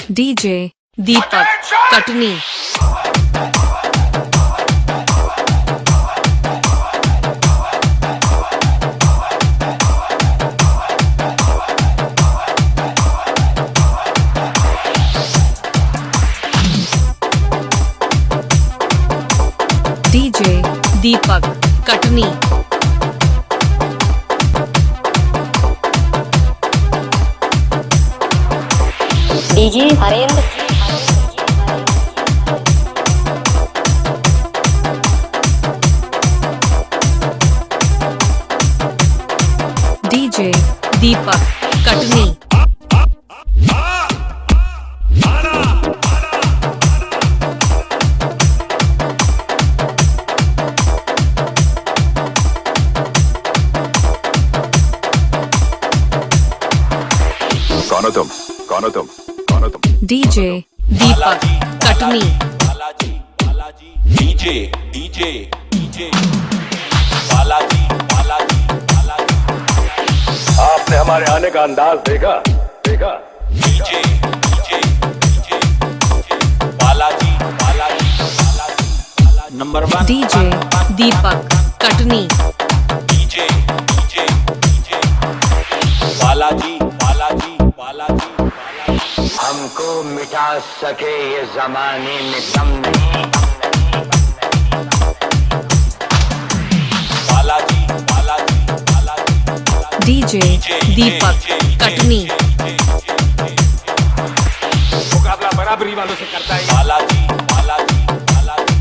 DJ Deepak Katni. DJ Deepak Katni. DJ Harendra. DJ Deepak Katni. कौन हो तुम? DJ Deepak Katni. DJ DJ DJ Balaji Balaji Balaji. आपने हमारे आने का अंदाज देखा? DJ DJ DJ Balaji Balaji Balaji. Number 1 DJ Deepak Katni. DJ DJ DJ Balaji Balaji Balaji. हमको मिटा सके ये जमाने में दम नहीं। बालाजी बालाजी बालाजी। डीजे दीपक कटनी। मुकाबला बराबरी वालों से करता है। Balaji Balaji Balaji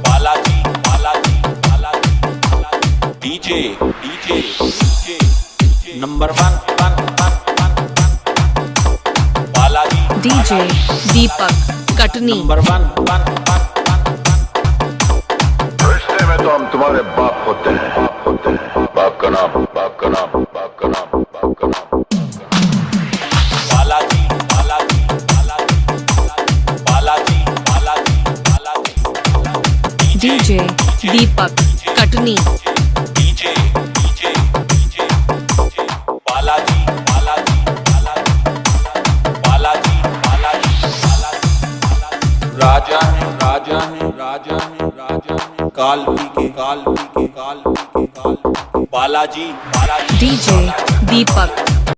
Balaji Balaji Balaji. DJ DJ DJ number 1 DJ Deepak Katni. Number 1 रिश्ते में तो हम तुम्हारे बाप होते हैं। बाप का नाम Balaji Balaji Balaji Balaji Balaji Balaji. DJ Deepak Katni. DJ DJ DJ Balaji Balaji Balaji Balaji Balaji Balaji. राजा है राजा है राजा है राजा है काल पी के बालाजी बालाजी। डीजे दीपक